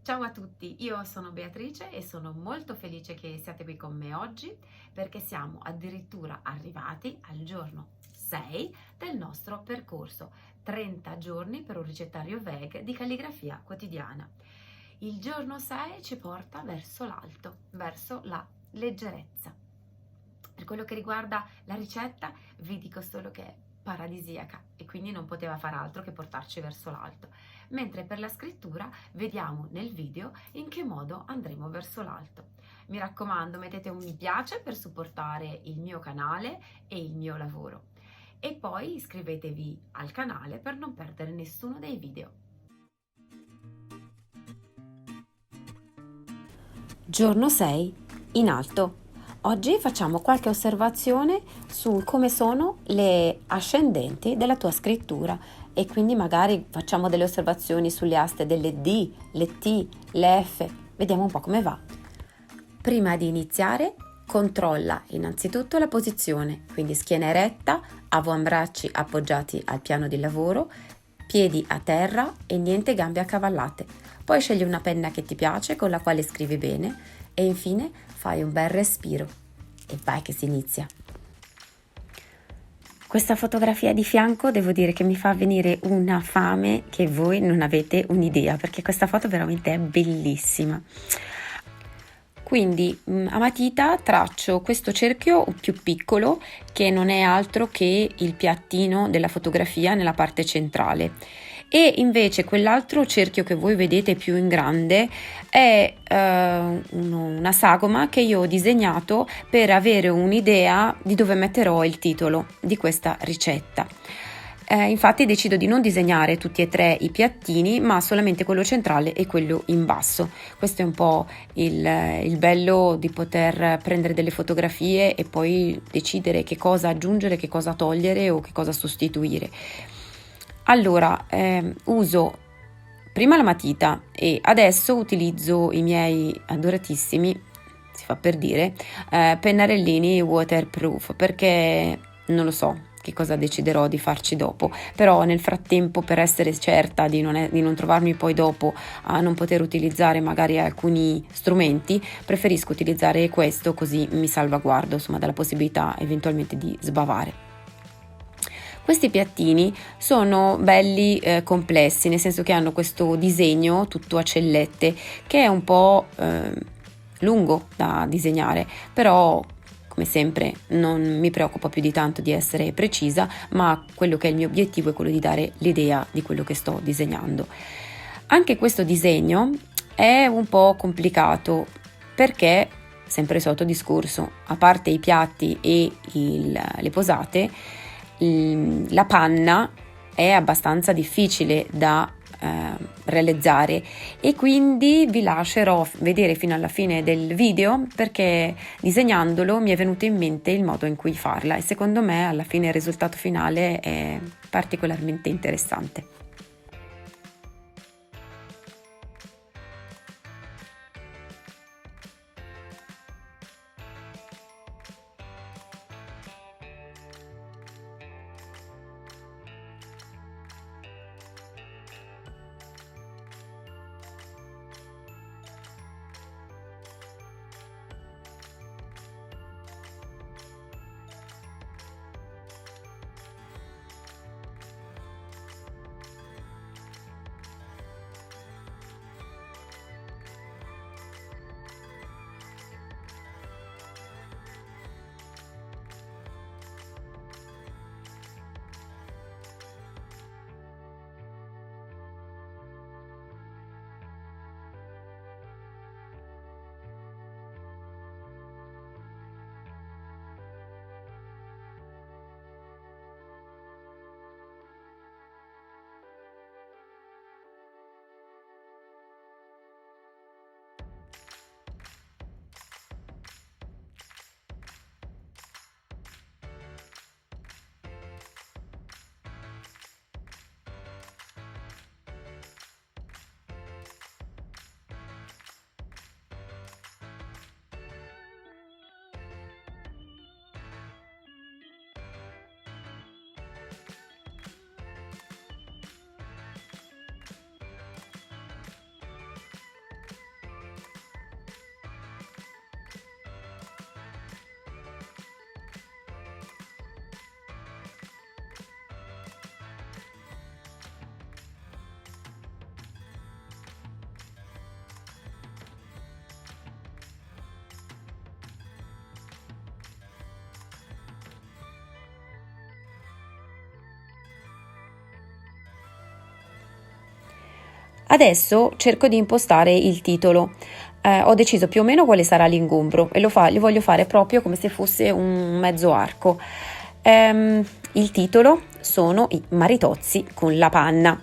Ciao a tutti, io sono Beatrice e sono molto felice che siate qui con me oggi perché siamo addirittura arrivati al giorno 6 del nostro percorso, 30 giorni per un ricettario VEG di calligrafia quotidiana. Il giorno 6 ci porta verso l'alto, verso la leggerezza. Per quello che riguarda la ricetta, vi dico solo che è paradisiaca e quindi non poteva far altro che portarci verso l'alto. Mentre per la scrittura vediamo nel video in che modo andremo verso l'alto. Mi raccomando, mettete un mi piace per supportare il mio canale e il mio lavoro. E poi iscrivetevi al canale per non perdere nessuno dei video. Giorno 6, in alto. Oggi facciamo qualche osservazione su come sono le ascendenti della tua scrittura e quindi magari facciamo delle osservazioni sulle aste delle D, le T, le F. Vediamo un po' come va. Prima di iniziare, controlla innanzitutto la posizione, quindi schiena eretta, avambracci appoggiati al piano di lavoro, piedi a terra e niente gambe accavallate. Poi scegli una penna che ti piace, con la quale scrivi bene e infine fai un bel respiro e vai che si inizia. Questa fotografia di fianco devo dire che mi fa venire una fame che voi non avete un'idea, perché questa foto veramente è bellissima. Quindi a matita traccio questo cerchio più piccolo che non è altro che il piattino della fotografia nella parte centrale e invece quell'altro cerchio che voi vedete più in grande è una sagoma che io ho disegnato per avere un'idea di dove metterò il titolo di questa ricetta. Infatti decido di non disegnare tutti e tre i piattini, ma solamente quello centrale e quello in basso. Questo è un po' il bello di poter prendere delle fotografie e poi decidere che cosa aggiungere, che cosa togliere o che cosa sostituire. Allora, uso prima la matita e adesso utilizzo i miei adoratissimi, si fa per dire, pennarellini waterproof, perché non lo so che cosa deciderò di farci dopo, però nel frattempo, per essere certa di non trovarmi poi dopo a non poter utilizzare magari alcuni strumenti, preferisco utilizzare questo, così mi salvaguardo insomma dalla possibilità eventualmente di sbavare. Questi piattini sono belli complessi, nel senso che hanno questo disegno tutto a cellette che è un po' lungo da disegnare, però come sempre non mi preoccupa più di tanto di essere precisa, ma quello che è il mio obiettivo è quello di dare l'idea di quello che sto disegnando. Anche questo disegno è un po' complicato perché, sempre il solito discorso, a parte i piatti e le posate, la panna è abbastanza difficile da realizzare e quindi vi lascerò vedere fino alla fine del video, perché disegnandolo mi è venuto in mente il modo in cui farla e secondo me alla fine il risultato finale è particolarmente interessante. Adesso cerco di impostare il titolo. Ho deciso più o meno quale sarà l'ingombro e lo voglio fare proprio come se fosse un mezzo arco. Il titolo sono i maritozzi con la panna.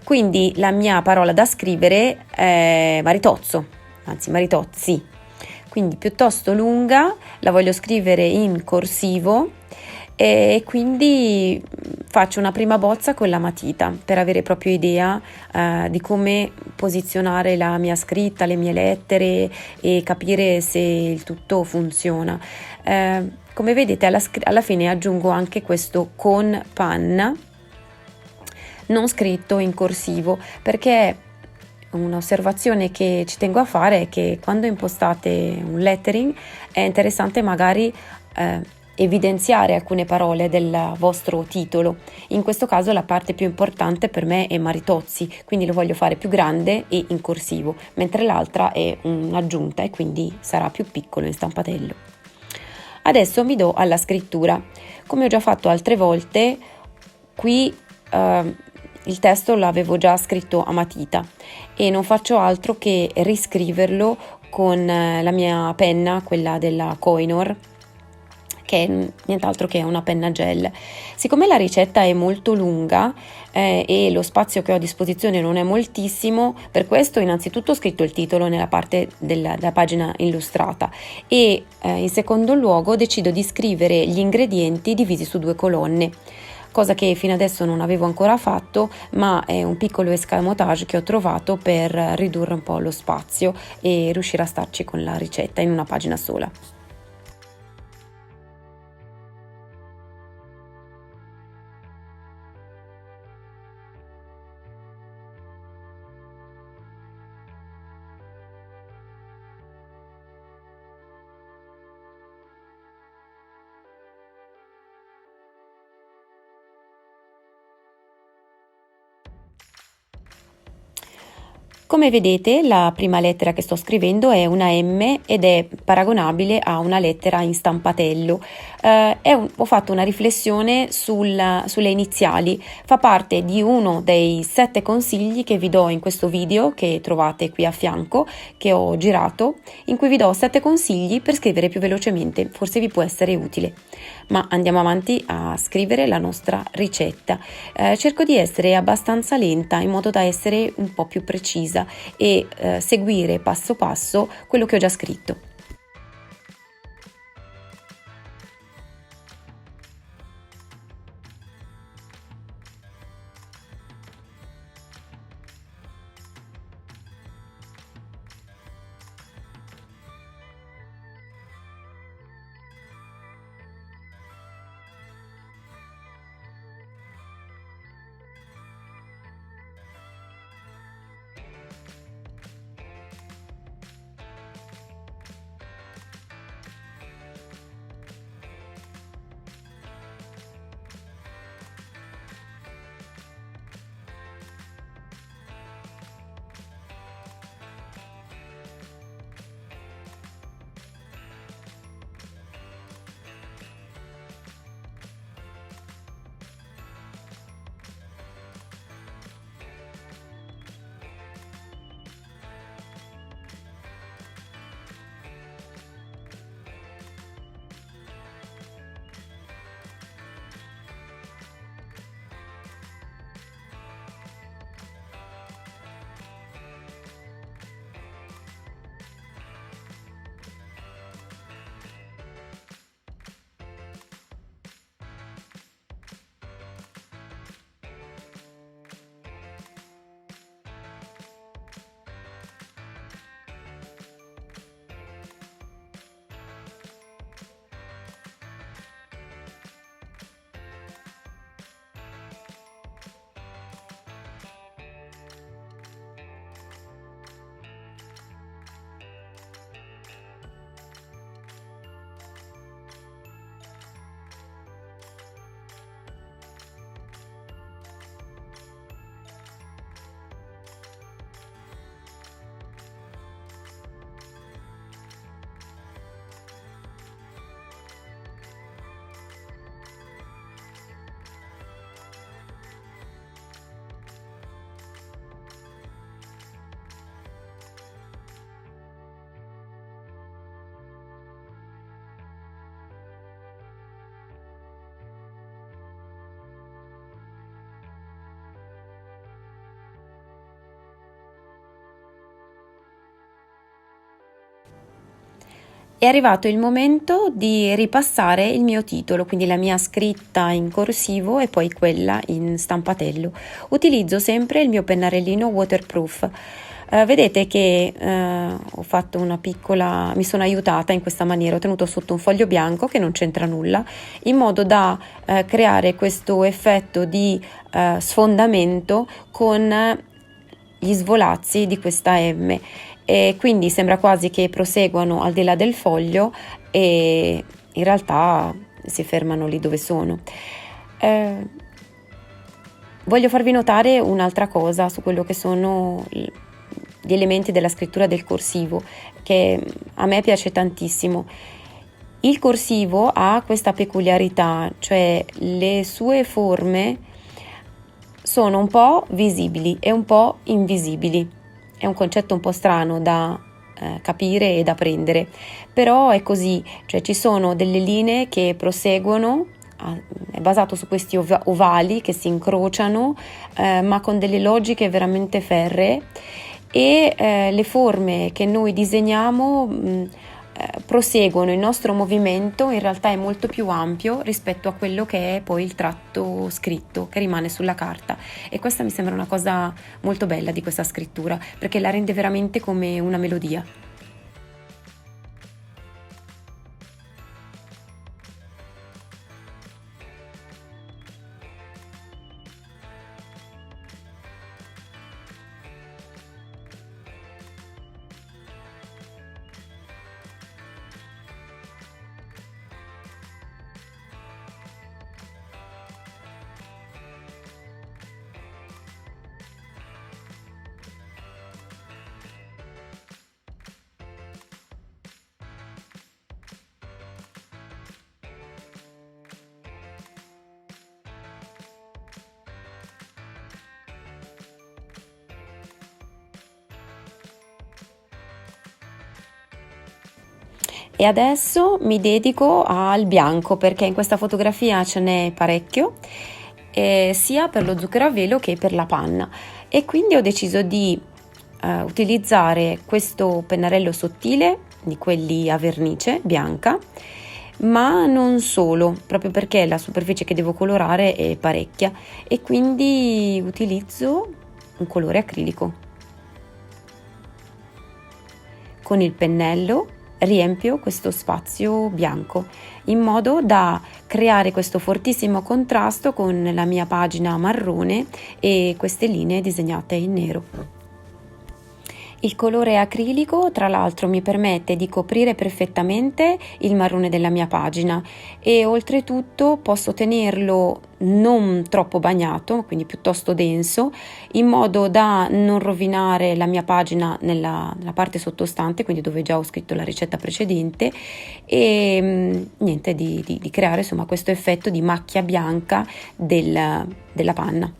Quindi la mia parola da scrivere è maritozzo, anzi maritozzi. Quindi piuttosto lunga, la voglio scrivere in corsivo e quindi faccio una prima bozza con la matita per avere proprio idea di come posizionare la mia scritta, le mie lettere e capire se il tutto funziona. Come vedete alla fine aggiungo anche questo con panna non scritto in corsivo, perché un'osservazione che ci tengo a fare è che quando impostate un lettering è interessante magari evidenziare alcune parole del vostro titolo. In questo caso la parte più importante per me è maritozzi, quindi lo voglio fare più grande e in corsivo, mentre l'altra è un'aggiunta e quindi sarà più piccolo in stampatello. Adesso mi do alla scrittura. Come ho già fatto altre volte, qui il testo l'avevo già scritto a matita e non faccio altro che riscriverlo con la mia penna, quella della Koh-i-Noor, che è nient'altro che una penna gel. Siccome la ricetta è molto lunga e lo spazio che ho a disposizione non è moltissimo, per questo innanzitutto ho scritto il titolo nella parte della pagina illustrata e in secondo luogo decido di scrivere gli ingredienti divisi su 2 colonne. Cosa che fino adesso non avevo ancora fatto, ma è un piccolo escamotage che ho trovato per ridurre un po' lo spazio e riuscire a starci con la ricetta in una pagina sola. Come vedete, la prima lettera che sto scrivendo è una M ed è paragonabile a una lettera in stampatello. Ho fatto una riflessione sulle iniziali, fa parte di uno dei 7 consigli che vi do in questo video che trovate qui a fianco, che ho girato, in cui vi do 7 consigli per scrivere più velocemente, forse vi può essere utile. Ma andiamo avanti a scrivere la nostra ricetta. Cerco di essere abbastanza lenta in modo da essere un po' più precisa e seguire passo passo quello che ho già scritto. È arrivato il momento di ripassare il mio titolo, quindi la mia scritta in corsivo e poi quella in stampatello. Utilizzo sempre il mio pennarellino waterproof. Vedete che ho fatto mi sono aiutata in questa maniera, ho tenuto sotto un foglio bianco che non c'entra nulla, in modo da creare questo effetto di sfondamento con gli svolazzi di questa M, e quindi sembra quasi che proseguano al di là del foglio e in realtà si fermano lì dove sono. Voglio farvi notare un'altra cosa su quello che sono gli elementi della scrittura del corsivo, che a me piace tantissimo. Il corsivo ha questa peculiarità, cioè le sue forme sono un po' visibili e un po' invisibili. È un concetto un po' strano da capire e da prendere, però è così, cioè ci sono delle linee che proseguono, è basato su questi ovali che si incrociano, ma con delle logiche veramente ferree, e le forme che noi disegniamo proseguono il nostro movimento. In realtà è molto più ampio rispetto a quello che è poi il tratto scritto che rimane sulla carta, e questa mi sembra una cosa molto bella di questa scrittura, perché la rende veramente come una melodia. E adesso mi dedico al bianco, perché in questa fotografia ce n'è parecchio, sia per lo zucchero a velo che per la panna, e quindi ho deciso di utilizzare questo pennarello sottile, di quelli a vernice bianca, ma non solo, proprio perché la superficie che devo colorare è parecchia, e quindi utilizzo un colore acrilico. Con il pennello riempio questo spazio bianco in modo da creare questo fortissimo contrasto con la mia pagina marrone e queste linee disegnate in nero. Il colore acrilico, tra l'altro, mi permette di coprire perfettamente il marrone della mia pagina, e oltretutto posso tenerlo non troppo bagnato, quindi piuttosto denso, in modo da non rovinare la mia pagina nella parte sottostante, quindi dove già ho scritto la ricetta precedente, e niente, di creare insomma questo effetto di macchia bianca della panna.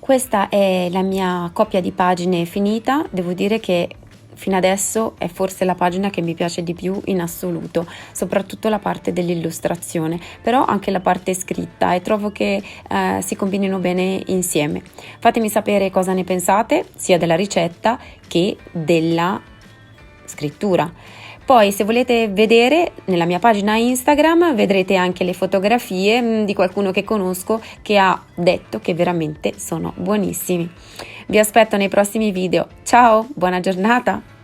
Questa è la mia coppia di pagine finita. Devo dire che fino adesso è forse la pagina che mi piace di più in assoluto, soprattutto la parte dell'illustrazione, però anche la parte scritta, e trovo che si combinino bene insieme. Fatemi sapere cosa ne pensate, sia della ricetta che della scrittura. Poi se volete vedere nella mia pagina Instagram vedrete anche le fotografie di qualcuno che conosco che ha detto che veramente sono buonissimi. Vi aspetto nei prossimi video. Ciao, buona giornata!